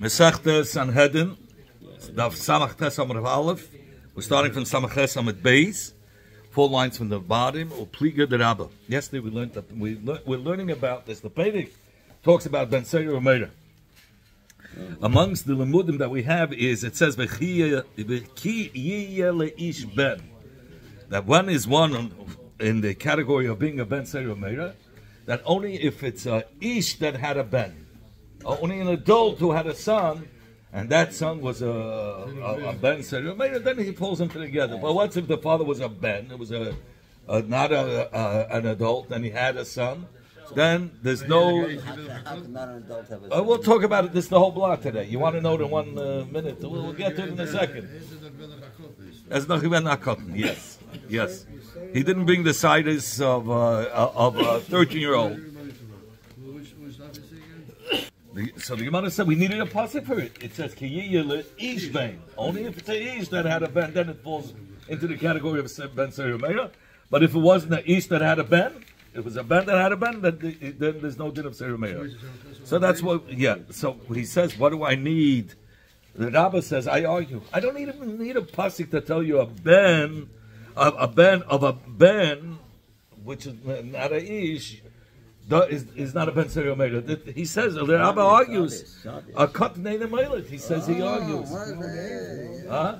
Mesachta Sanhedrin, Daf Samach Tes Amud Aleph. We're starting from Samach Tes Amud Beis, 4 lines from the bottom. Or Pliga de Rabba. Yesterday we learned that we're learning about this. The Pedic talks about Ben Seir Umeira. Amongst the lemudim that we have is it says V'chi leish ben, that one is one in the category of being a Ben Seir Umeira, that only if it's a ish that had a ben. Only an adult who had a son, and that son was a ben Seir, then he pulls them together. But what if the father was a ben? It was not an adult, and he had a son. Then there's no. We'll talk about it. This the whole block today. You want to know it in 1 minute? We'll get to it in a second. As no yes, yes. He didn't bring the siders of a 13-year-old. So the Gemara said we needed a pasuk for it. It says ki ish ben. Only if it's a ish that had a ben, then it falls into the category of ben Seir Umeira. But if it wasn't an ish that had a ben, it was a ben that had a ben, then there's no din of Seir Umeira. So that's what. Yeah. So he says, what do I need? The Rabbi says, I argue. I don't even need a pasuk to tell you a ben, which is not a ish. Is not a Ben Seir Umeira. He says, the Rabbi argues. A cut name He says he argues. Huh?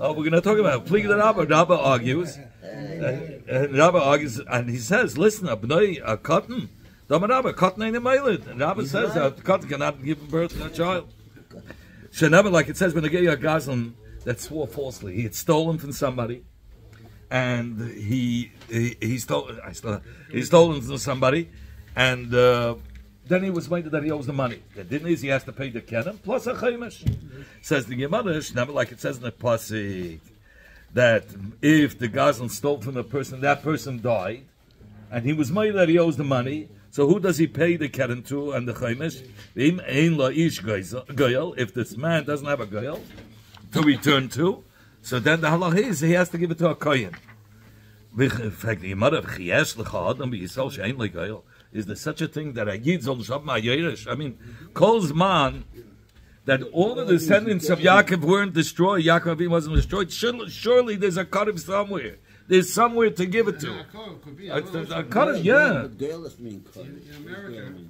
Oh, we're going to talk about it. Please, the Rabbi argues. And Rabbi argues, and he says, listen, a cotton. A cotton name And Rabbi says a cotton cannot give birth to a child. Shenever, like it says, when the Geya Gazlan that swore falsely, he had stolen from somebody. And he stole from somebody, and then he was made that he owes the money. The din is he has to pay the kenem plus a chaimish. Says the Gemara, never like it says in the pasuk that if the gazlan stole from the person, that person died, and he was made that he owes the money. So who does he pay the kenem to and the chaimish? If this man doesn't have a goyal to return to. So then the halach is he has to give it to a kohen. Is there such a thing that a yid zol shab ma'yerish? I mean, Kol's man that all the descendants of Yaakov weren't destroyed. Yaakov wasn't destroyed. Surely there's a karev somewhere. There's somewhere to give it to. A karev, yeah.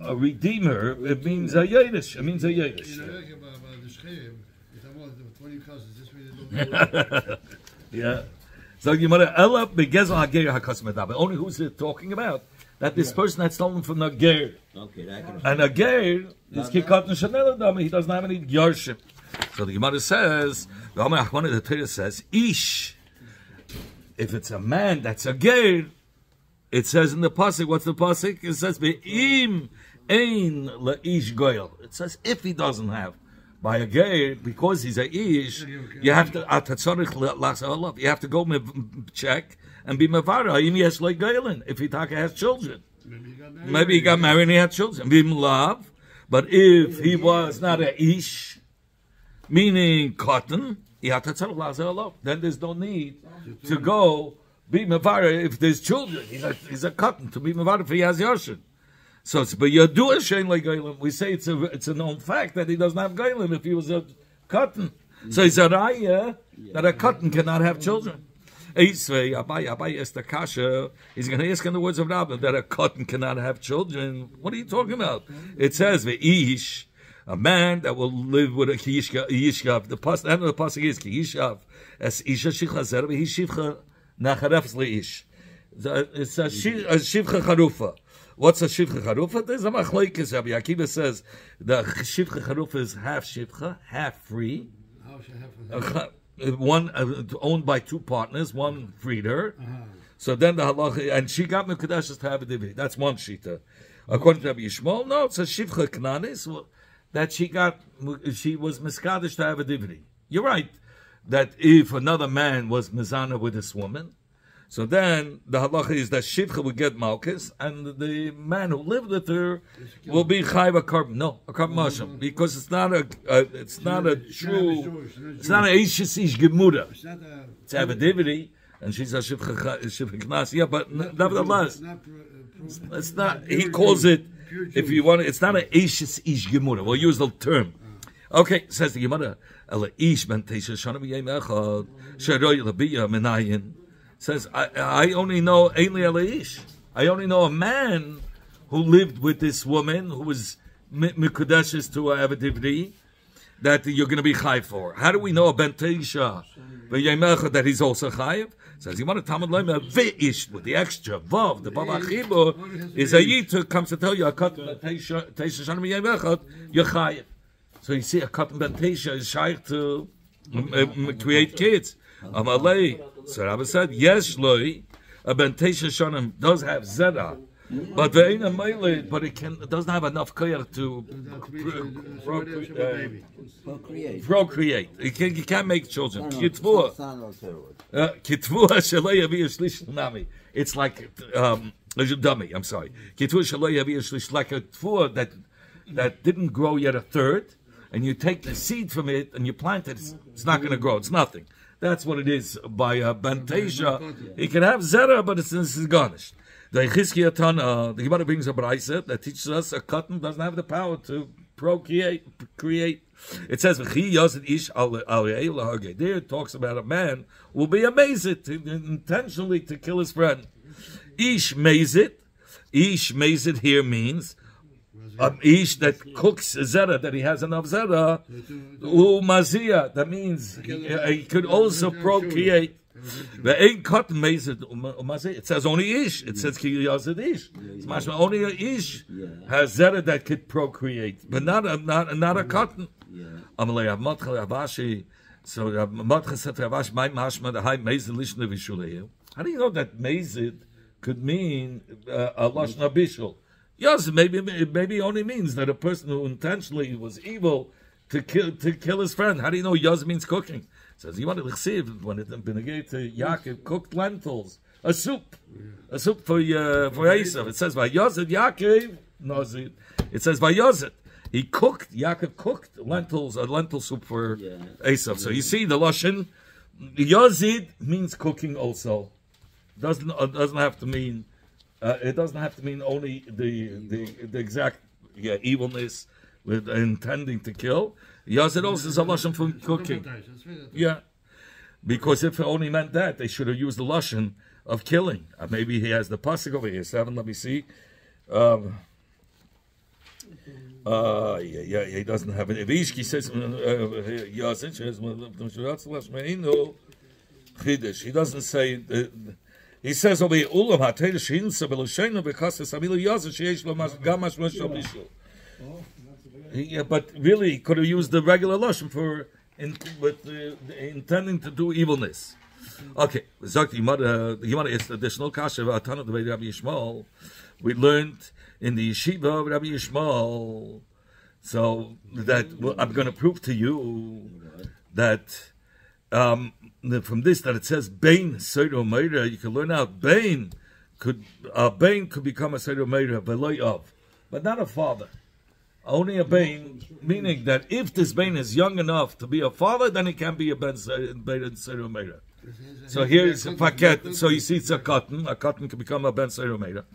A redeemer. It means a yerish. It means a yerish. Yeah. So you might Ella begezel hager hakasmedab. Only who's it talking about? That this person had stolen from the ger. Okay, and a ger is kikat neshanel. He doesn't have any yarship. So the Gemara says, the Torah says, ish. If it's a man that's a ger, it says in the pasuk. What's the pasuk? It says be'im ein leish goyel. It says if he doesn't have. By a geir, because he's a ish, you have to you have to go check and be mavara. If he has children, maybe he got married and he had children. Be love, but if he was not a ish, meaning cotton, then there's no need to go be mavara if there's children. He's a cotton to be mavara if he has yoshin. So it's but Yadua Shein like Gailim. We say it's a known fact that he doesn't have Gailim if he was a cotton. So it's a raya that a cotton cannot have children. He's going to ask in the words of Rabbi that a cotton cannot have children. What are you talking about? It says ve'ish, a man that will live with a yishkav. The pasuk is yishkav as isha shivcha zer ve'ishivcha nacharefs leish. It's a shivcha charufa. What's a shivcha charufa? There's a machlokes. Rabbi Akiva says the shivcha charufa is half shivcha, half free. One owned by 2 partners. One freed her. So then the halacha, and she got mekudeshes to have a divi. That's one shita. According to Rabbi Yishmael, no, it's a shivcha knanis that she was miskadesh to have a divi. You're right that if another man was mizana with this woman. So then the halacha is that shivcha would get malchus, and the man who lived with her will be chayv a carbon. No, a carbon masham, because it's not a true, it's not an eishes ish gemura. It's avidivity, and she's a shivcha knas. Yeah, but nevertheless, it's not. He calls it, if you want, it's not an eishes ish gemura. We'll use the term. Okay, says the Gemara. Says I only know I only know a man who lived with this woman who was mikudeshes to Avadivri that you're going to be chayv for. How do we know a ben teisha that he's also chayv? Says you want to Talmud Lema ve'ish with the extra vav. The bava chibo is a yitur comes to tell you a katan ben teisha shana b'yemechad you're chayv. So you see a katan ben teisha is shaykh to create kids. Amalei. So Rabbi said yes, loy a ben teisha shana does have zera. But it doesn't have enough koyach to procreate. You can't make children. It's like a dummy. I'm sorry. Like a tfua that didn't grow yet a third, and you take the seed from it and you plant it. It's not going to grow. It's nothing. That's what it is by ben teisha. He can have zera, but it's garnished. The Gemara brings a brayse that teaches us a cotton doesn't have the power to create. It says there it talks about a man will be amazed intentionally to kill his friend. Ish mazit here means ish that cooks zera, that he has enough zera. Mazia, that means he could also procreate. The ain't cotton mazid. It says only ish. It says ki yazid ish. Only a ish has zera that could procreate, but not a cotton. Amalei Matcha Avashi. So Matcha said to Avashi, "My mashma the high mazid lishna vishuleyu." How do you know that mazid could mean a lashna bishul? Yes, maybe only means that a person who intentionally was evil to kill his friend. How do you know yaz means cooking? Says you want to receive when it been to Yaakov cooked lentils, a soup for Esav. It says by Yozid Yaakov Nozid. It says by Yozid Yaakov cooked lentils, a lentil soup for Esav. So you see the lashon Yozid means cooking also. Doesn't have to mean it doesn't have to mean only the exact evilness with intending to kill. Yazid also is a lashon for cooking. Yeah, because if it only meant that, they should have used the lashon of killing. Maybe he has the pasuk over here. 7. Let me see. He doesn't have it. If Ishki says Yazid, he doesn't say. He says over here, Ulam hateish hinsa beloshenu because it's amilu Yazid sheish lo gamash mashal bishul. But really, he could have used the regular lashon for intending to do evilness. Okay, it's the additional kasha of Atana the Rabbi Yishmael. We learned in the yeshiva of Rabbi Yishmael. So that I'm going to prove to you that from this that it says Bain Seido Meira, you can learn out Bain could become a Seido Meira, but not a father. Only a Bain, meaning that if this Bain is young enough to be a father, then he can be a Ben Seido Meira. So here is a paket. So you see, it's a cotton. A cotton can become a Ben Seido Meira.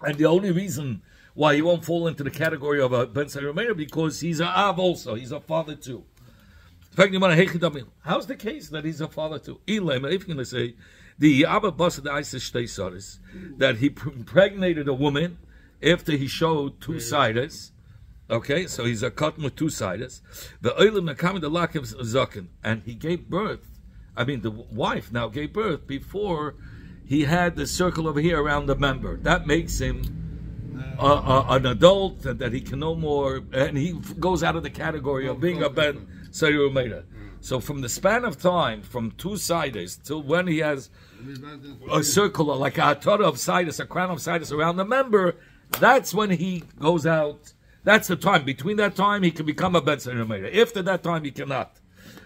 And the only reason why he won't fall into the category of a Ben Seido Meira because he's a Av also. He's a father too. How's the case that he's a father too? If you're going to say the Abba Basa the Isis Shteisaris that he impregnated a woman after he showed two siders, okay, so he's a cotton with two siders. The Oilim Nakam the Lakim Zakin, and he gave birth. I mean, the wife now gave birth before he had the circle over here around the member. That makes him an adult that he can no more, and he goes out of the category of being a Ben Seiru Meira. So from the span of time, from two siders till when he has a circle like a Torah of siders, a crown of siders around the member, that's when he goes out. That's the time. Between that time, he can become a Ben Seiru Meira. After that time, he cannot.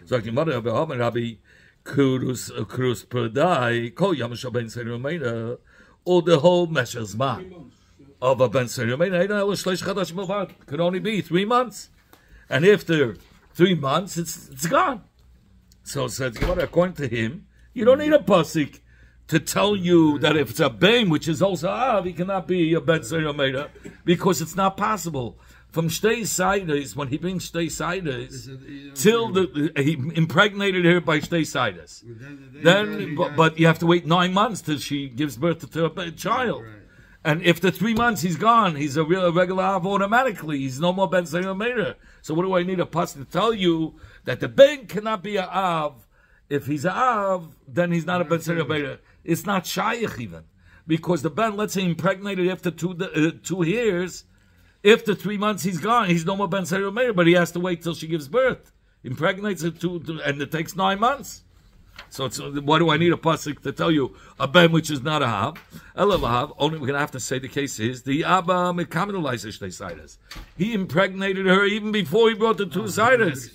So the mother of the Rabbi Kurus Perdai, Kol Yamasha Ben Seiru Meira, or the whole Mesher's man of a Ben Seiru Meira could only be 3 months, and after 3 months, it's gone. So says according to him, you don't need a pasuk to tell you that if it's a Bain, which is also Av, he cannot be a Ben Seiru Meira, because it's not possible from shtei siders, when he brings shtei siders, till he impregnated her by shtei siders. Then, but you have to wait 9 months till she gives birth to a child. And if the 3 months he's gone, he's a regular Av automatically. He's no more Ben Seir Meir. So what do I need a pasuk to tell you? That the Ben cannot be a Av. If he's a Av, then he's not a Ben Seir Meir. It's not Shayach even. Because the Ben, let's say impregnated after 2 years, after 3 months he's gone, he's no more Ben Seir Meir, but he has to wait till she gives birth. Impregnates it and it takes 9 months. So why do I need a pasuk to tell you a Ben which is not a Hav? Elav, only we're going to have to say the case is the Abba mekaminalizes shtei siders. He impregnated her even before he brought the 2 siders.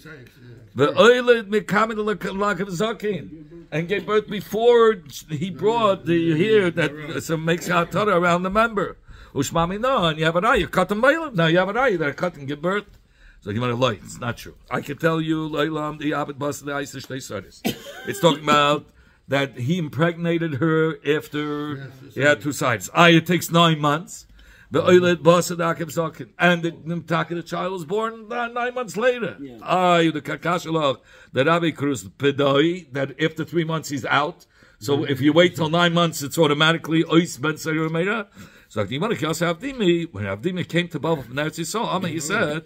The oiled mekaminalakim and gave birth before he brought the hair that makes hatara around the member. Ushmami no, and you have an eye, you cut them by now you have an eye, you cut and give birth. So you want to lie, it's not true. I can tell you, Leilam, the Abed Bas the Ice Shtei Siders. It's talking about that he impregnated her after he had 2 siders. It takes 9 months. The Oiled Bas and the child was born 9 months later. The Kakashalach, the Rabbi Kruz Pedoi, that after 3 months he's out. So if you wait till 9 months, it's automatically Ois Ben Seir Meira. So when Avdimi came to Babel from Eretz Yisrael, he said,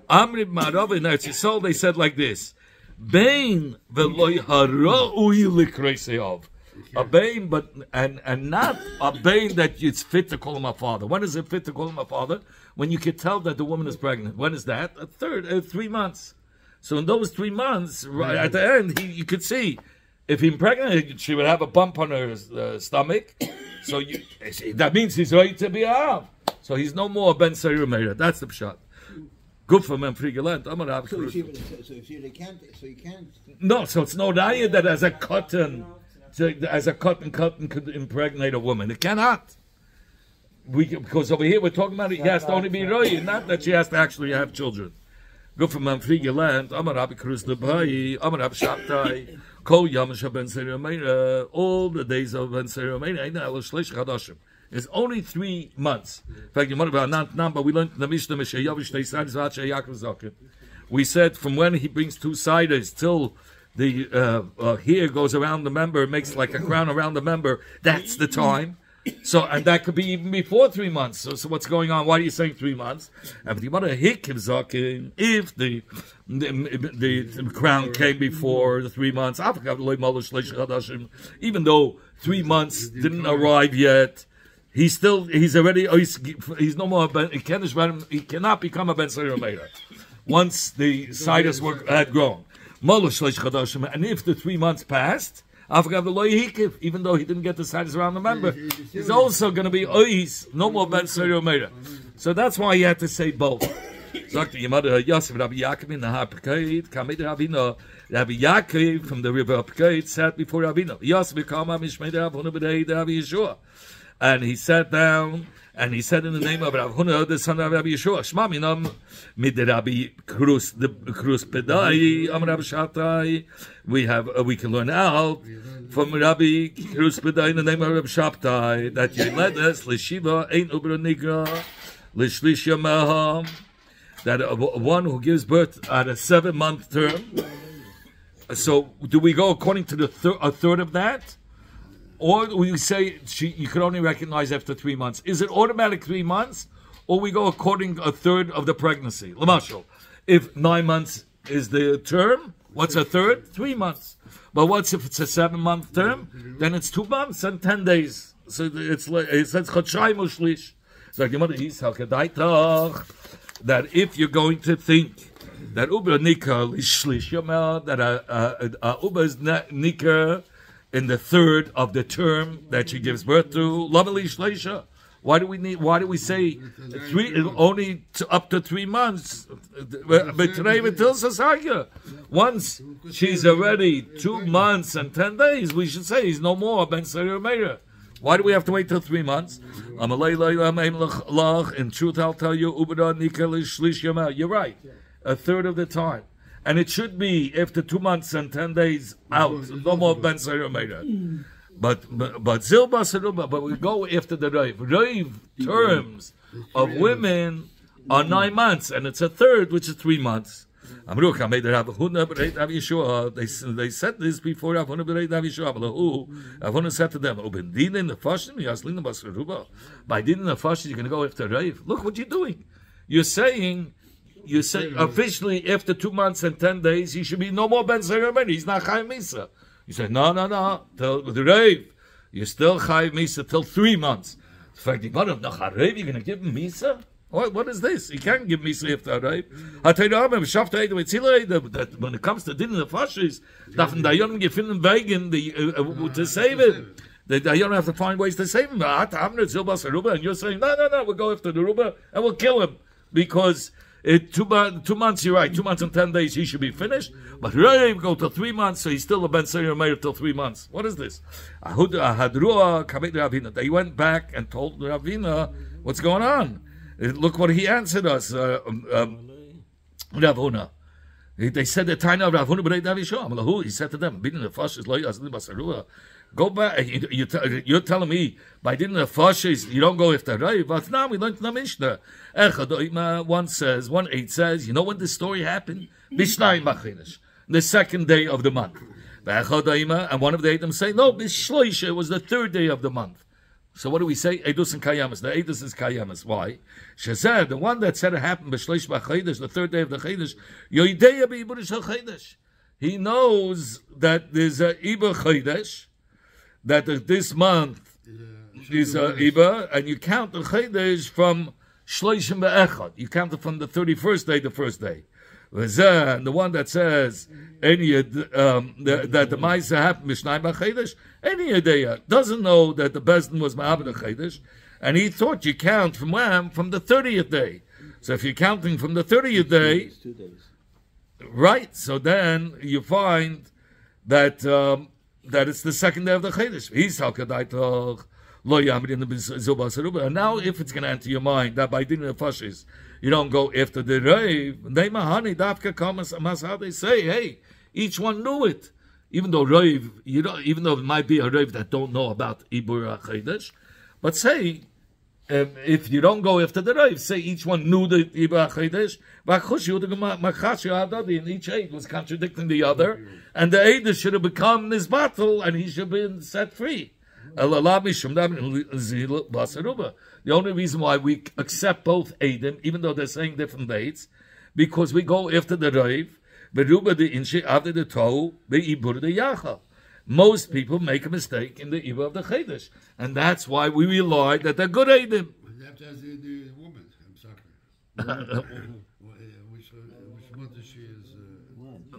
Amri Marav in Eretz Yisrael, they said like this: Bain veloy hara'ui likreiseov. A bain, but and not a bain that it's fit to call him a father. When is it fit to call him a father? When you can tell that the woman is pregnant. When is that? 3 months. So in those 3 months, right at the end, you could see if he's pregnant, she would have a bump on her stomach. So that means he's ready to be a Av. So he's no more Ben Seir Meir. That's the pshat. Good for men frigeland. So you can't. No, so it's no raya that as a cotton could impregnate a woman. It cannot. Because over here we're talking about he has to only be raya, not that she has to actually have children. Good for men frigeland. Amar Rabbi Kruz Lebai. Amar Rabbi Shabtai. Kol Yamash Ben Seir Meir. All the days of Ben Seir Meir. Aina elo shleish chadashim. It's only 3 months. In fact, but we learned the Mishnah. We said from when he brings 2 siders till the hair goes around the member, makes like a crown around the member. That's the time. So, and that could be even before 3 months. So what's going on? Why are you saying 3 months? And if the crown came before the 3 months, even though 3 months didn't arrive yet. He's no more he cannot become a Ben Seir Meir once the siders had grown. And if the 3 months passed, even though he didn't get the siders around the member, he's also going to be no more Ben Seir Meir. So that's why he had to say both. Rabbi Yaakov from the river Apkait sat before Rabino. And he sat down, and he said in the name of Rav Huna, the son of Rabbi Yeshua, Shma minam mid Rabbi Kruz Pedai, Am Rabbi Shabtai. We can learn out from Rabbi Kruz Pedai in the name of Rabbi Shabtai that you led us l'shiva ein ubra nigra l'shlish yamaham, that one who gives birth at a 7-month term. So do we go according to the a third of that? Or we say you can only recognize after 3 months. Is it automatic 3 months? Or we go according a third of the pregnancy? Lamashal, if 9 months is the term, what's a third? 3 months. But what's if it's a 7-month term? Then it's 2 months and 10 days. So it says Chodshayim Ushlish. So that if you're going to think that Uber Nika is Shlish, that Uber is Nika in the third of the term that she gives birth to, why do we say only up to 3 months? But today until Sasagya, once she's already 2 months and 10 days, we should say he's no more Ben Seir Meir. Why do we have to wait till 3 months? In truth, I'll tell you, you're right, a third of the time. And it should be after 2 months and 10 days out. No more Ben Seir Meir. But Zilba Seruba, but we go after the Raiv. Raiv terms of women or 9 months, and it's a third, which is 3 months. They said this before Rav Huna said to them, by din the fashion, you're going to go after Reiv. Look what you're doing. You're saying officially after 2 months and 10 days, he should be no more Ben Zeramen. He's not Chayv Misa. You say, no. Tell the Reiv, you're still Chayv Misa till 3 months. In fact, you're going to give him Misa? What is this? You can't give Misa after Reiv. When it comes to din the fashions, to save it. You don't have to find ways to save him. And you're saying, no, we'll go after the Ruba and we'll kill him. Because 2 months, you're right, 2 months and 10 days, he should be finished. But Reiv go to 3 months, so he's still a Ben Seder Meir till 3 months. What is this? They went back and told Ravina what's going on. Look what he answered us, Rav Huna. They said the time of Rav Huna b'rei Davishah. He said to them, go back. You're telling me by didn't the fashes you don't go after Reiv. But now we learned in the Mishnah. 1:8 says, you know when this story happened? The second day of the month. And one of the Edom say, no, Bishloisha was the third day of the month. So what do we say? Edus and Kayamas. The Edus is Kayamas. Why? Shazad, the one that said it happened Bishloish b'Chodesh, the third day of the Chodesh, Yoideya b'Iburish HaChodesh. He knows that there's a Iber Chodesh, that this month is a Iber, and you count the Chodesh from Shloishim b'Echad. You count it from the 31st day, the first day. And the one that says that the Maisa happened Mishnai b'Chodesh, any Adeya doesn't know that the Bezdin was Ma'abed Chodesh, and he thought you count from when? From the 30th day. So if you're counting from the 30th day, it's 2 days. Right, so then you find that that it's the second day of the Chodesh. And now if it's going to enter your mind that by Din Fashes you don't go after the Reiv, they say, hey, each one knew it. Even though Reiv, even though it might be a Reiv that don't know about Ibur HaChodesh, but say, if you don't go after the Reiv, say each one knew the Ibur HaChodesh, and each aid was contradicting the other, and the aid should have become this battle, and he should have been set free. The only reason why we accept both Eidim, even though they're saying different dates, because we go after the Reiv, after the Tohu, Ibur the Yacha. Most people make a mistake in the Ibur of the Chodesh, and that's why we rely that they're good Eidim. You have to ask the woman. I'm sorry. Which month she is?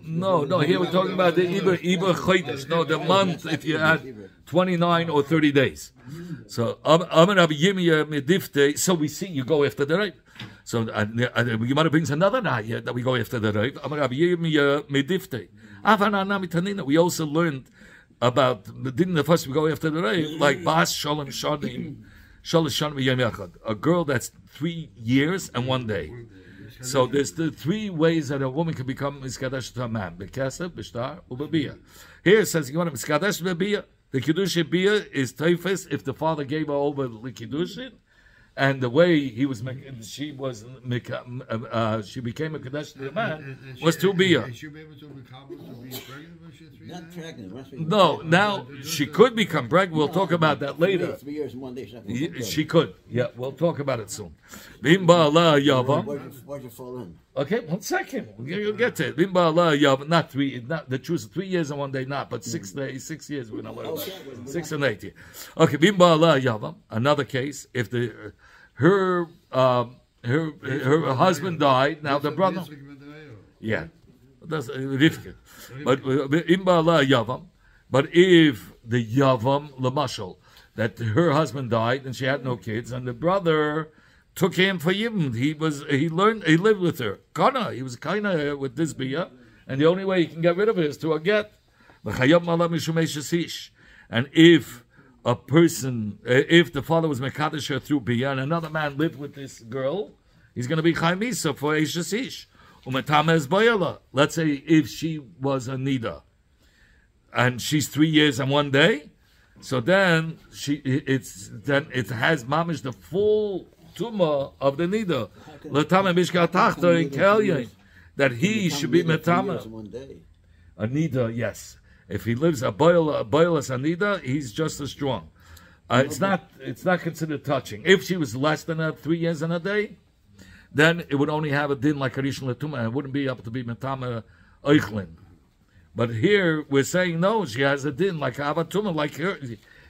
No. Here we're talking about the Ibur Chodesh. No, the month if you add 29 or 30 days. So so we see you go after the Reiv. So Gemara brings another ayah that we go after the Reiv. We also learned about didn't the first we go after the Reiv like Bas Shalom Shadim a girl that's 3 years and 1 day. So there's the 3 ways that a woman can become miskadesh to a man: bekesef, b'shtar, u'b'biyah. Here it says you want to miskadesh b'biyah. The kiddushin biyah is teifes if the father gave her over the kiddushin, and the way she became a kadesh to the man was to biyah. Is she able to be pregnant when she's 3 years? Not pregnant. No, now she could become pregnant. We'll talk about that later. 3 years and 1 day. She could. Yeah, we'll talk about it soon. Why'd you fall in? Okay, 1 second. You'll get to it. Not 3. Not the truth. 3 years and 1 day. Not, but 6 days. 6 years. We're not learning about 6 and 8 years. Okay, another case. If her husband died. Now the brother. Yeah, that's Rivka. But if the Yavam Lamashal, that her husband died and she had no kids, and the brother took him for Yibam, he lived with her. Kana, he was Kana with this Biyah, and the only way he can get rid of it is to a get. And if a person, if the father was Mekadesh her through Biyah, and another man lived with this girl, he's going to be Chaimisa for Eishasish. Let's say if she was a Nida, and she's 3 years and 1 day, so then it has mamish the full tuma of the nida. Latama mishka tachta in kelyon, that he should be metama. A nida, yes. If he lives a boilus anida, he's just as strong. It's not considered touching. If she was less than 3 years and a day, then it would only have a din like a rishon latuma. It wouldn't be able to be metama eichlin. But here we're saying no, she has a din like avatuma, like her.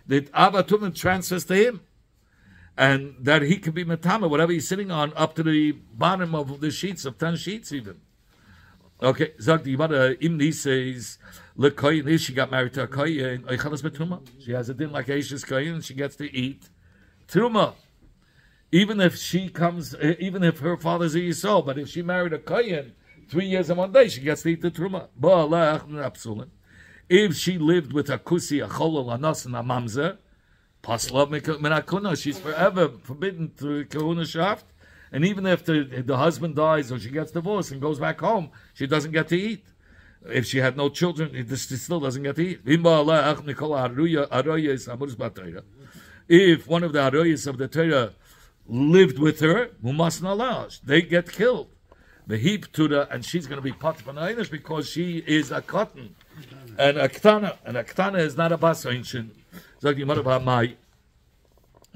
The avatuma transfers to him, and that he can be metama whatever he's sitting on up to the bottom of the sheets of 10 sheets even. Okay, Zag the Yimada Imni says, "Lekoyin." She got married to a koyin. Eichalas betruma. She has a din like Aisha's koyin, and she gets to eat truma. Even if she comes, even if her father's a Yisrael, but if she married a koyin 3 years and 1 day, she gets to eat the truma. If she lived with a kusi, a cholol, a nos, and a mamzer, pasla minakuna, she's forever forbidden to kahuna shaft. And even if the husband dies or she gets divorced and goes back home, she doesn't get to eat. If she had no children, she still doesn't get to eat. If one of the aroyas of the Torah lived with her, who mustn't allow, they get killed. The heap to the, and she's going to be part of an because she is a cotton and a ktana is not a basayin.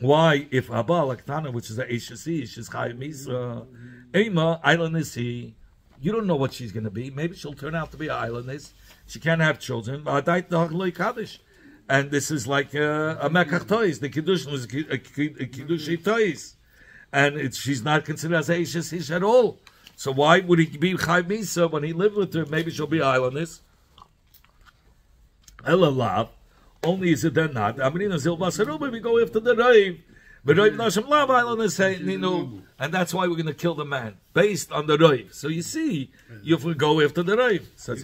Why, if Abba Laktana, which is a Eishasi, she's Chayim Misa, Ema, island is he, you don't know what she's going to be. Maybe she'll turn out to be an islandess. She can't have children. And this is like a Mekach Toys. The Kiddush was a Kiddush Toys. And she's not considered as a Eishasi at all. So why would he be Chayim Misa when he lived with her? Maybe she'll be an islandess. Elalav. Only is it then not. We go after the Raiv. And that's why we're going to kill the man, based on the Raiv. So you see, you will go after the Raiv. So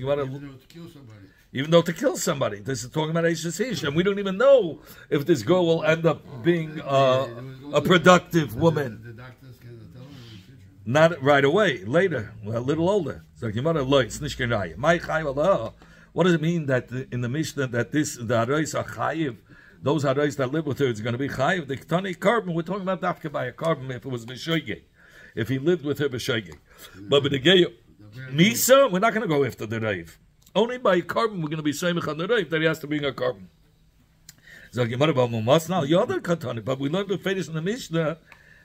even though to kill somebody. This is talking about Eishes, and we don't even know if this girl will end up being a productive woman. Not right away, later, a little older. What does it mean that in the Mishnah that the Arais are Chayiv, those Arais that live with her is going to be Chayiv? The Ktani carbon, we're talking about Dafka by a carbon if it was B'shoigeg, if he lived with her B'shoigeg. But with the Gay Misa, we're not going to go after the Raiv. Only by a carbon we're going to be Seimich on the Raiv, that he has to bring a carbon. But we learned the Fetish in the Mishnah,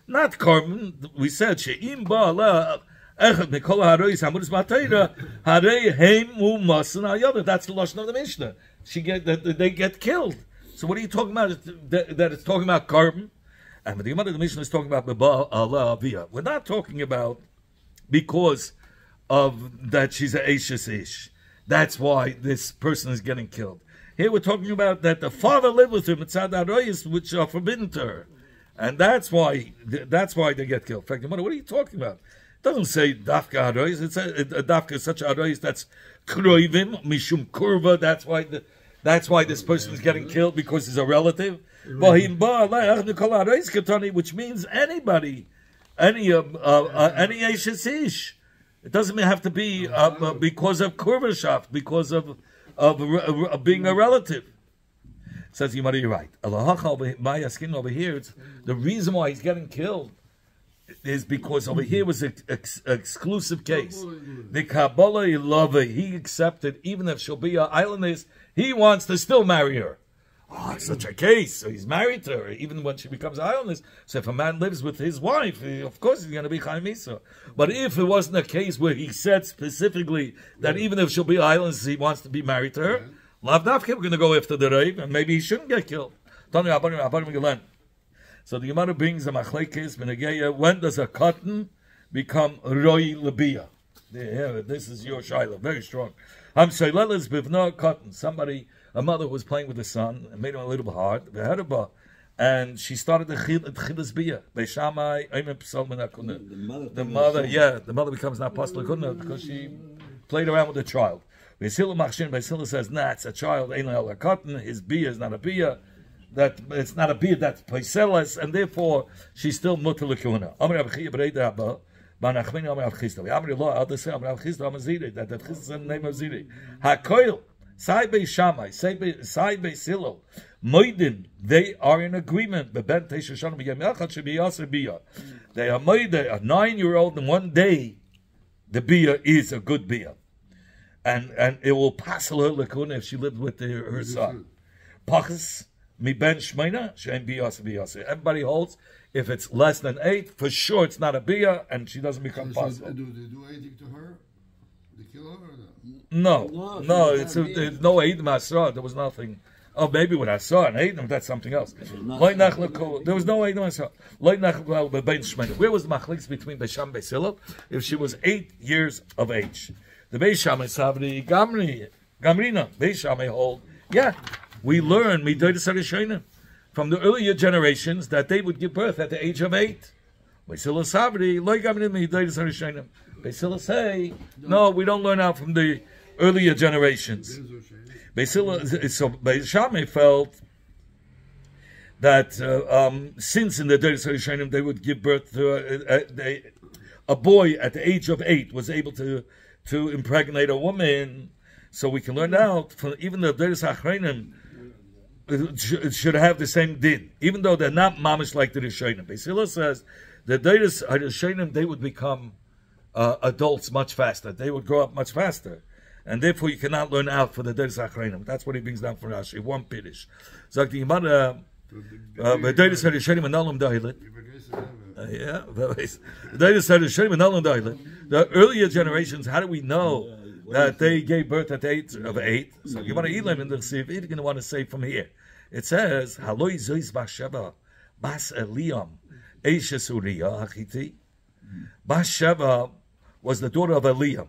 not carbon, we said, She'im Ba'ala, that's the lashon of the Mishnah. They get killed. So what are you talking about? That it's talking about carbon, and the Gemara of the Mishnah is talking about Allah Aviyah. We're not talking about because of that she's an Eishes Ish. That's why this person is getting killed. Here we're talking about that the father lived with him, Mitzad Aroyis, which are forbidden to her, and that's why they get killed. In fact, what are you talking about? Doesn't say dafka arois. It's a dafka is such arois that's kroivim mishum kurva. That's why this person is getting killed because he's a relative. Which means anybody, any Eishes. It doesn't have to be because of kurvashaft, because of being a relative. Says Yimari, you're right. Over here, it's the reason why he's getting killed is because over here was an exclusive case. The Kabbalah Ilava, he accepted, even if she'll be an islandess, he wants to still marry her. Oh, it's such a case. So he's married to her, even when she becomes an islandess. So if a man lives with his wife, of course he's going to be Chaim Misa. But if it wasn't a case where he said specifically that even if she'll be an islandess, he wants to be married to her, Lavdavke, we're going to go after the Raiv, and maybe he shouldn't get killed. So the Gemara brings a machlekes b'negeya. When does a cotton become roi lebia? This is your shaila, very strong. I'm shaileles bivna cotton. A mother was playing with the son and made him a little bit hard. And she started the chilas bia. Beishamai aimen psal menakuna. The mother becomes not pasla kuna because she played around with the child. Beisila says, nah, it's a child. Ain't a cotton. His bia is not a bia. That it's not a beard that's paiselas, and therefore she's still mutter lekuna. Amar Abchia Breida Abba, Banachmin Amar Abchista. Amar Lo Al Desei Amar Abchista Amar Ziri. That Abchista is the name of Ziri. Hakoil Sai Bei Shamai Sai Bei Silo Moidin, they are in agreement. They are moidin, a 9-year-old, and one day the bia is a good bia. And it will pass her lakuna if she lived with her son. Pachas, mi ben shmeina, she'en biyas biyas. Everybody holds, if it's less than 8, for sure it's not a bia, and she doesn't become possible. Do they do anything to her? They kill her or not? No, there's no Eid Masra. There was nothing. Oh, maybe with Asra and Eid, that's something else. There was no Eid Masra. Where was the machleks between Beisham and Beis? If she was 8 years of age. The Beisham is Savri Gamrina. Beisham hold. Yeah, we learn from the earlier generations that they would give birth at the age of 8. Beis say, no, we don't learn out from the earlier generations. So Beis Shammai felt that since in the Deis HaRishonim they would give birth to a boy at the age of 8 was able to impregnate a woman, so we can learn out from even the Deis HaAchronim should have the same din, even though they're not mamish like the Rishonim. Beis Hillel says the Deis HaRishonim they would become adults much faster. They would grow up much faster. And therefore you cannot learn out for the Deis HaAchronim. That's what he brings down for Rashi. One Piddish. Sagt die Gemara, the Deis HaRishonim and Olam Dahilit. The earlier generations, how do we know that they gave birth at the age of 8? So you want to Elam in the Siv, you're going to want to say from here. It says, Haloi Zois Basheva Bas Eliam Eishes Uriah Hachiti. Basheva was the daughter of Eliam.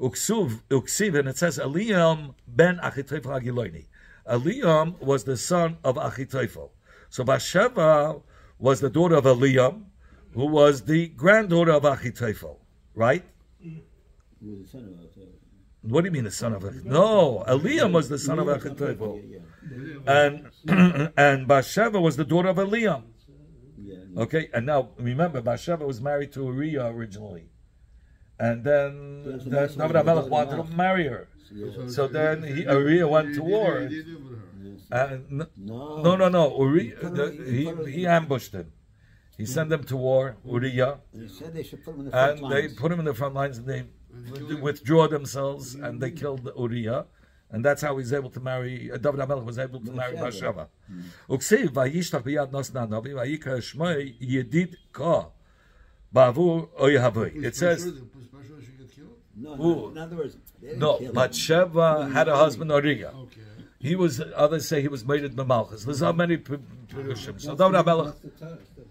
Uksiv, and it says Eliam ben Achitophel Hagiloini. Eliam was the son of Achitophel. So Basheva was the daughter of Eliam, who was the granddaughter of Achitophel, right? What do you mean the son of Achitophel? No, Eliam was the son of Achitophel. And Basheva was the daughter of Eliam. Okay, and now remember, Basheva was married to Uriah originally. And then David HaMelech wanted to marry her. So then Uriah went to war. No. Uriah, he ambushed him. He sent them to war, Uriah. And they put him in the front lines and they withdrew themselves and they killed Uriah. And that's how he's able to marry, David HaMelech was able to marry Basheva. Uksiv, vayishtach b'yad nosna navi, vayikra shmei yedid ka. It says, but Sheva had a husband Uriah. He was, others say he was mated B'malchus. There's not many Pirushim. So David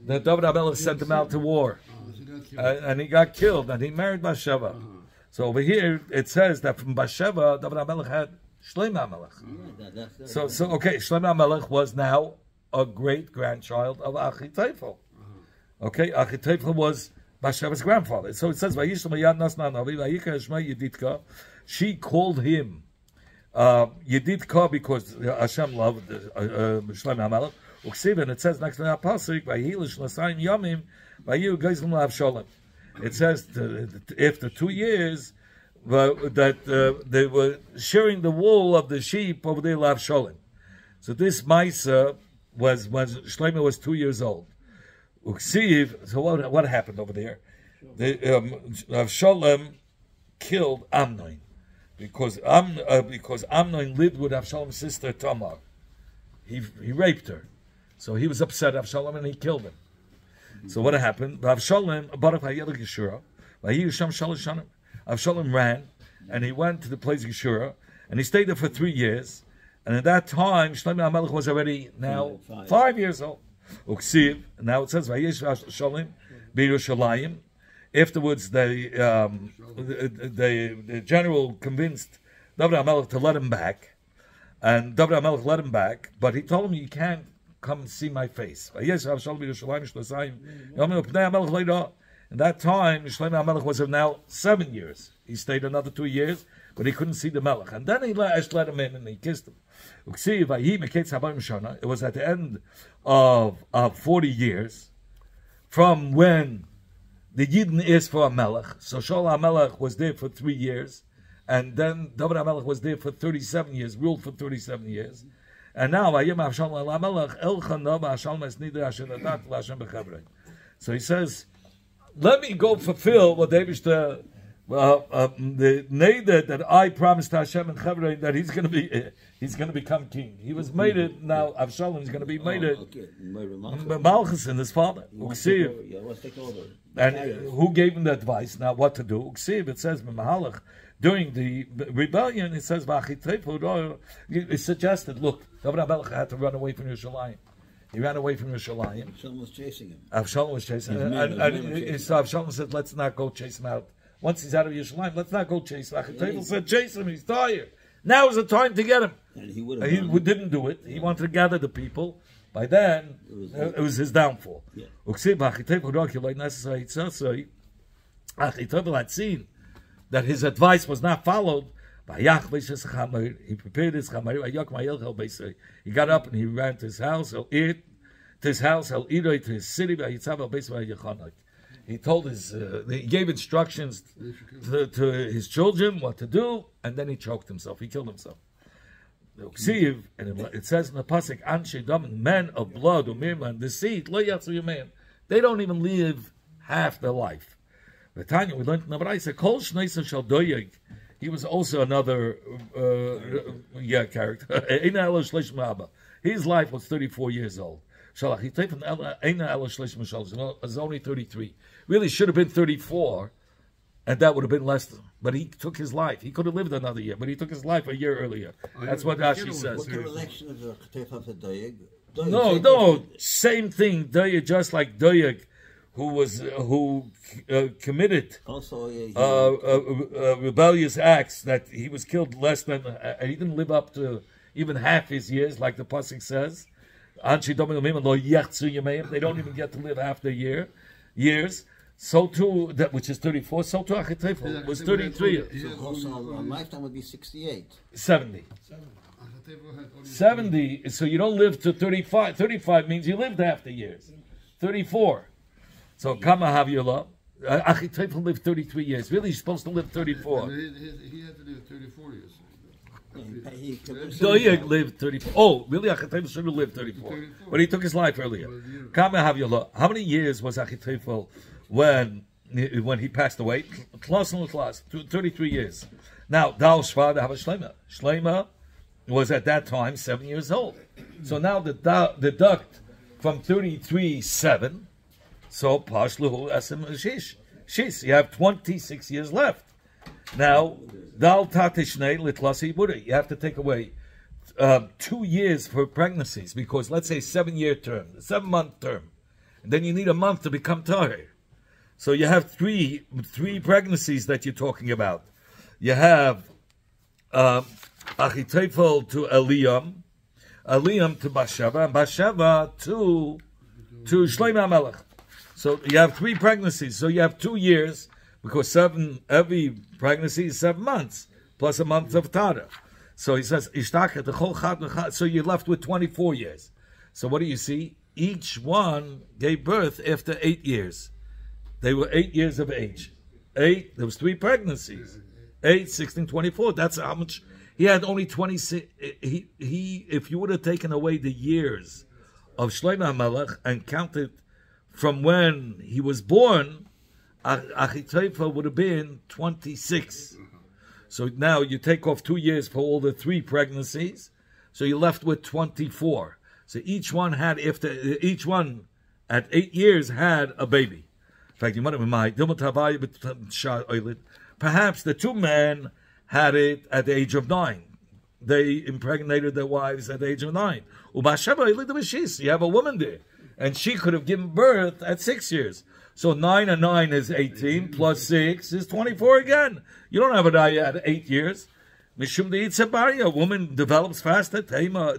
HaMelech sent him out to war. And he got killed, and he married Basheva. So over here, it says that from Basheva, David HaMelech had Shlomo HaMelech. So Shlomo HaMelech was now a great-grandchild of Achitophel. Okay, Achitophel was Basheva's grandfather. So it says, she called him Yeditka because Hashem loved Shlomo HaMelech. And it says next to that pasuk, it says after 2 years that they were shearing the wool of the sheep over there, Lav Sholem. So this Maisa was when Shlomo was 2 years old. So what happened over there? Avshalom killed Amnon because Amnon lived with Avshalom's sister Tamar. He raped her, so he was upset Avshalom and he killed him. So what happened? Avshalom ran and he went to the place of Geshura and he stayed there for 3 years. And at that time, Shlomo HaMelech was already now 5 years old. Uksiv, now it says Vayesh Avshalom b'Yerushalayim. Afterwards, the general convinced David HaMelech to let him back, and David HaMelech let him back. But he told him, "You can't come and see my face." In that time, Shlomo HaMelech was now 7 years. He stayed another 2 years, but he couldn't see the Melech. And then he let him in and he kissed him. It was at the end of 40 years from when the Yidden is for a Melech. So Shaul HaMelech was there for 3 years, and then David HaMelech was there for 37 years, ruled for 37 years. And now, so he says, let me go fulfill what David the neder that I promised Hashem and Chevron that he's going to become king. He was made it. Now Avshalom is going to be made it. Malchus and his father. And who gave him the advice? Now what to do? It says during the rebellion. It says it suggested. Look, David HaMelech had to run away from Yerushalayim. He ran away from Yerushalayim. Avshalom was chasing him. Avshalom was chasing him. And so Avshalom said, let's not go chase him out. Once he's out of Yerushalayim, let's not go chase him. Achitofel said, chase him, he's tired. Now is the time to get him. And he didn't do it. He wanted to gather the people. By then, it was his downfall. Achitofel had seen that his advice was not followed. He prepared his chamer. He got up and he ran to his house. He'll eat to his house. He'll eat to his city. He told he gave instructions to his children what to do, and then he choked himself. He killed himself. And it says in the pasuk, "Anshe dam, men of blood, umirma and deceit, lo yatzu yamein." They don't even live half their life. The Tanya we learned in the Braisa, Kol Shneisa Shal Doyeg. He was also another character. His life was 34 years old. It's only 33. Really should have been 34, and that would have been less than. But he took his life. He could have lived another year, but he took his life a year earlier. That's what Rashi says. What's the relation of the Ketefah to Doyeg? No, same thing. Doyeg, just like Doyeg, who committed rebellious acts, that he was killed less than, he didn't live up to even half his years, like the pasuk says. They don't even get to live half their years. So too, that which is 34. So too, Achitofel was 33 years. So a lifetime would be 68. 70. 70. So you don't live to 35. 35 means you lived half the years. 34. So Kama Havyolah, Achitofel lived 33 years. Really, he's supposed to live 34. He had to live 34 years. Doyeg lived 34. Oh, really? Achitofel should have lived 34. But he took his life earlier. Kama Havyolah. How many years was Achitofel when he passed away? 33 years. Now, Dal Shvada have a Shlema. Shlema was at that time 7 years old. So now deduct from 33, 7. So, Pashluhu Esem Shish. Shish, you have 26 years left. Now, Dal Tatishnei Litlasi Buddha. You have to take away 2 years for pregnancies, because let's say 7-month term. And then you need a month to become Tahir. So you have three pregnancies that you're talking about. You have Achitofel to Eliam to Basheva, and Basheva to Shlomo HaMelech. So you have 3 pregnancies. So you have 2 years, because every pregnancy is 7 months, plus a month of Tara. So he says, so you're left with 24 years. So what do you see? Each one gave birth after 8 years. They were 8 years of age. 8, there was 3 pregnancies. 8, 16, 24. That's how much. He had only 26. If you would have taken away the years of Shlomo HaMelech and counted from when he was born, Achitofel would have been 26. So now you take off 2 years for all the 3 pregnancies, so you're left with 24. So each one at 8 years had a baby. In fact, perhaps the 2 men had it at the age of 9. They impregnated their wives at the age of 9. You have a woman there, and she could have given birth at 6 years. So 9 and 9 is 18, plus 6 is 24 again. You don't have a raya at 8 years. Mishum de'it sebari, a woman develops faster. Bring your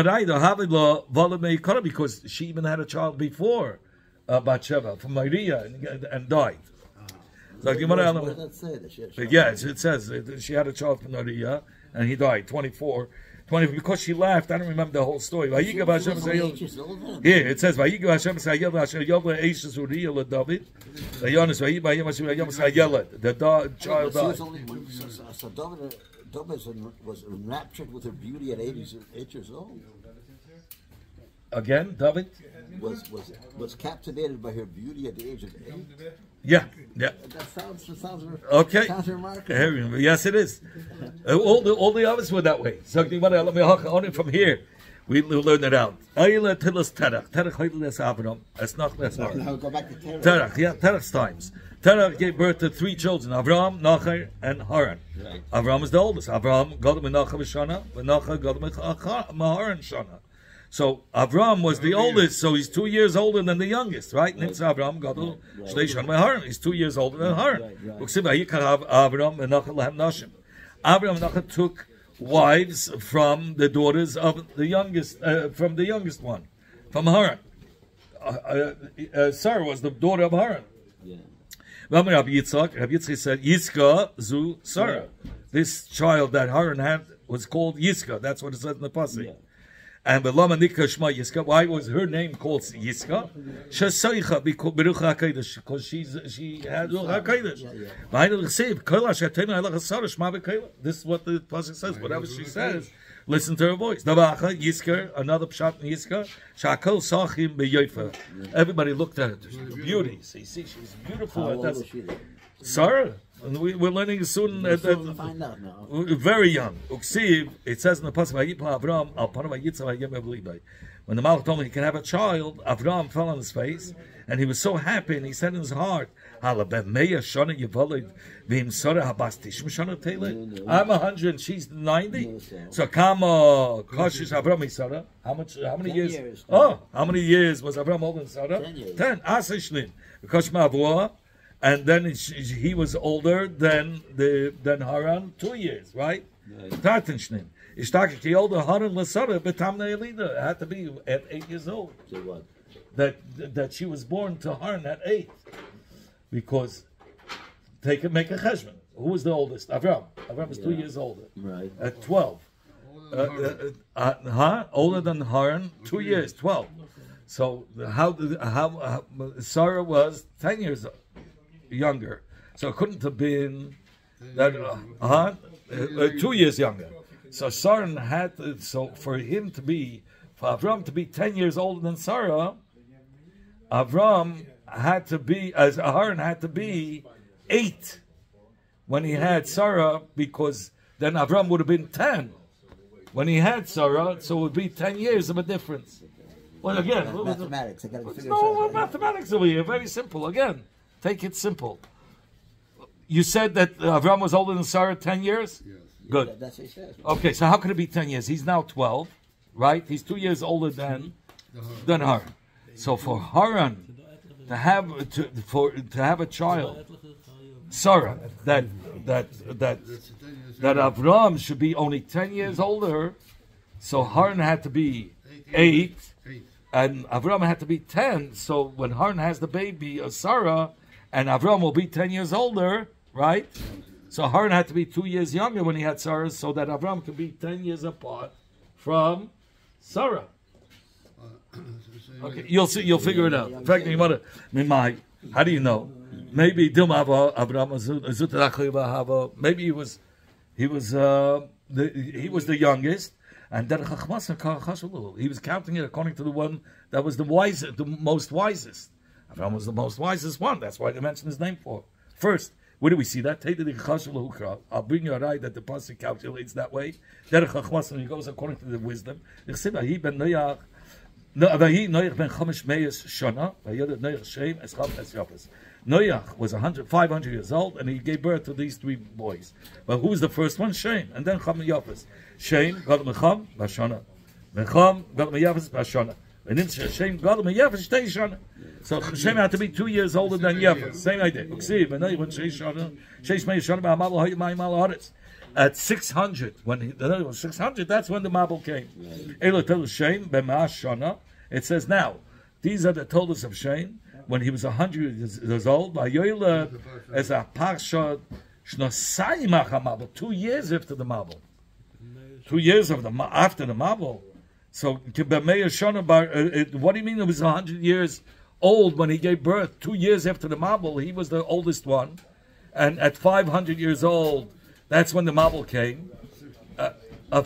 raya, because she even had a child before Bathsheba from Maria and died. So it says she had a child from Maria and he died, 24. Because she laughed, I don't remember the whole story. Here it says, the child died. David was enraptured with her beauty at 8 years old. Again, David? Was captivated by her beauty at the age of 8. Yeah. That sounds Okay. Sounds remarkable. Yes, it is. All the others were that way. So only from here, we learn it out. It's not less Now go back to Terach. Terach, yeah, Terach's times. Terach gave birth to 3 children, Avram, Nachar, and Haran. Right. Avram is the oldest. Avram got him in Nachar Shana, but Nachar got him in Haran Shana. So Avram was the oldest, so he's 2 years older than the youngest, right? Nitz Avram got him Shlei Haran. He's 2 years older than Haran. Avram and Nachar Lahem Nashim. Avram and Nachar took wives from the daughters of the youngest, from the youngest one, from Haran. Sarah was the daughter of Haran. Yeah. Rabbi Yitzchak said, Yiska zu Sarah. This child that Haran had was called Yiska. That's what it says in the pasuk. Yeah. And Belama Nika Shema Yiska. Why was her name called Yiska? Shesaicha Beruch HaKadosh, because she had Ruach HaKadosh. This is what the pasuk says. Whatever she says, listen to her voice. Davacha Yiska, another pshat in Yiska. Shakol Sachim Beyofa. Everybody looked at it. The beauty. See, she's beautiful. How old was she then? Sarah. And we're learning soon. We'll find out now. Very young. Uksiv, it says in the pasuk, Avram al panav Yitzchak hayem evlibay. When the Malach told him he can have a child, Avram fell on his face, and he was so happy, and he said in his heart, I'm 100 and she's 90. So kama kashish Avram Sarah. How many years? How many years was Avram older than Sarah? 10 years. 10. Asishlim. Because Mavua. And then he was older than Haran, 2 years, right? Tatenshnim. Ishtakik older Haran Lasara, Betamna Elida. It had to be at 8 years old. So what? That she was born to Haran at 8. Because make a cheshbon. Who was the oldest? Avram. Avram was 2 years older. Right. At 12. Older than Haran, 2 years, 12. So how Sarah was 10 years younger, so it couldn't have been that 2 years younger. So Sarah had to, so for Avram to be 10 years older than Sarah, Avram had to be, as Haran had to be 8 when he had Sarah, because then Avram would have been 10 when he had Sarah, so it would be 10 years of a difference. Well, again, Mathematics. I got to figure no this out. mathematics over here. Very simple. Again, take it simple. You said that Avram was older than Sarah 10 years? Yes. Good. That's what he says. Okay, so how could it be 10 years? He's now 12, right? He's 2 years older than Haran. So for Haran to have a child, Sarah, that Avram should be only 10 years older, so Haran had to be 8. And Avram had to be 10, so when Haran has the baby, Sarah, and Avram will be 10 years older, right? So Haran had to be 2 years younger when he had Sarah, so that Avram could be 10 years apart from Sarah. Okay, you'll see. You'll figure it out. In fact, how do you know? Maybe Avram. Maybe he was the youngest. And he was counting it according to the one that was the wisest, the most wisest. Avram was the most wisest one. That's why they mentioned his name for. First, where do we see that? I'll bring you a right that the pasuk calculates that way. He goes according to the wisdom. Noach was 500 years old, and he gave birth to these 3 boys. But who was the first one? Shem, and then Cham and Yafes. Shem got Mecham Bashana. Mecham got Yafes Bashana. And then Shem got Yafes Shtei Shana. So Shem had to be 2 years older than Yafes. Same idea. At 600, when he was 600, that's when the Mabul came. Shem Shana. It says now, these are the totals of Shem. When he was 100 years old, as a parsha, 2 years after the Mabul. 2 years after the Mabul. So, what do you mean it was 100 years old when he gave birth? 2 years after the Mabul, he was the oldest one. And at 500 years old, That's when the Mabul came. I'm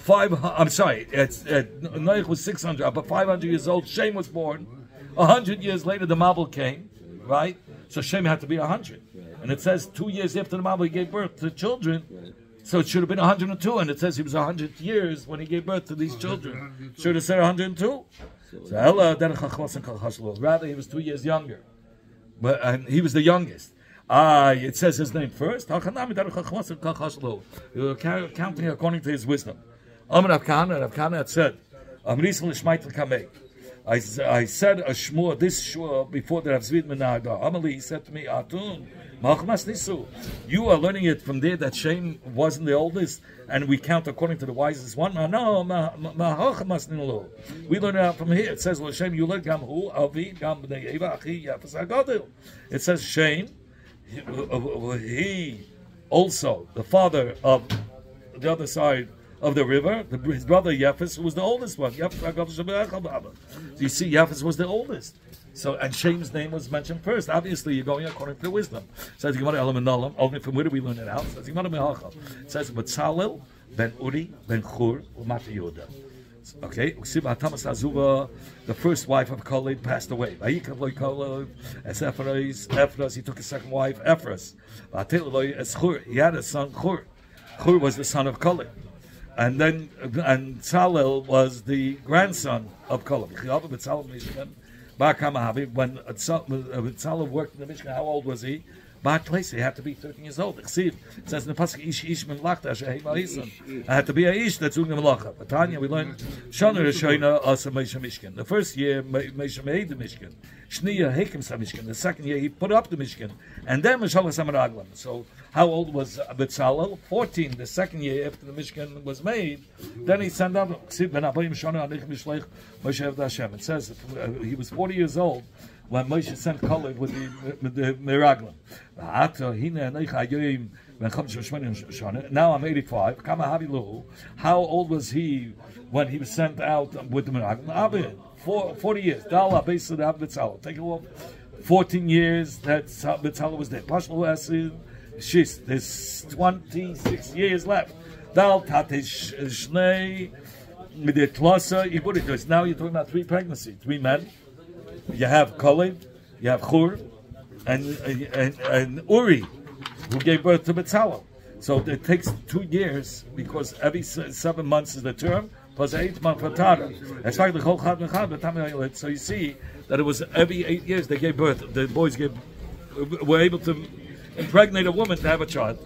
sorry, Noach was 600, but 500 years old, Shem was born. 100 years later, the Mabul came, right? So Shem had to be 100. And it says 2 years after the Mabul, he gave birth to children. So it should have been 102, and it says he was 100 years when he gave birth to these children. Should have said 102. So rather, he was 2 years younger. And he was the youngest. It says his name first. You were counting according to his wisdom. Amr Avkana had said, I said a shmur, this shmur, before the Rav Zvid Menada. Amali, he said to me, Atun, you are learning it from there that Shem wasn't the oldest, and we count according to the wisest one. No, we learn it out from here. It says, Shem, you learn Gamhu, Avi, Gam Bnei Eva, Achi, Yafas Agadil. It says Shem, he also, the father of the other side of the river, his brother Yafas was the oldest one. So you see, Yafas was the oldest. So, and Shem's name was mentioned first. Obviously, you're going according to wisdom. Says Gemara Elam, only from where do we learn it out? Says Gemara Mehacha. It says Batzalel ben Uri ben Chur u'Mata Yehuda. Okay, the first wife of Kalev passed away. As Ephras, he took his second wife, Ephras. He had a son, Chur. Chur was the son of Kalev. And then, and Tzalel was the grandson of Kalev. When Tzalel worked in the Mishkan, how old was he? He had to be 13 years old. It says in the pasuk, "Ish melachta." I had to be a ish that's doing the melacha. But Tanya, we learned Shana Rishona Asa Meisha Mishkan. The first year Meisha made the Mishkan. Shniya Hekim Sa Mishkan. The second year he put up the Mishkan, and then Mishalah Samaraglam. So how old was Betzalel? 14. The second year after the Mishkan was made, then he sent out. It says he was 40 years old when Moshe sent Kalev with the Miraglim. Now I'm 85. How old was he when he was sent out with the Miraglim? 40 years. Take a look. 14 years that Betzalel was there. There's 26 years left. Now you're talking about 3 pregnancies, 3 men. You have Kalev, you have Chur, and Uri, who gave birth to Betzalel. So it takes 2 years because every 7 months is the term plus 8 months for Tara. So you see that it was every 8 years they gave birth. The boys were able to impregnate a woman to have a child.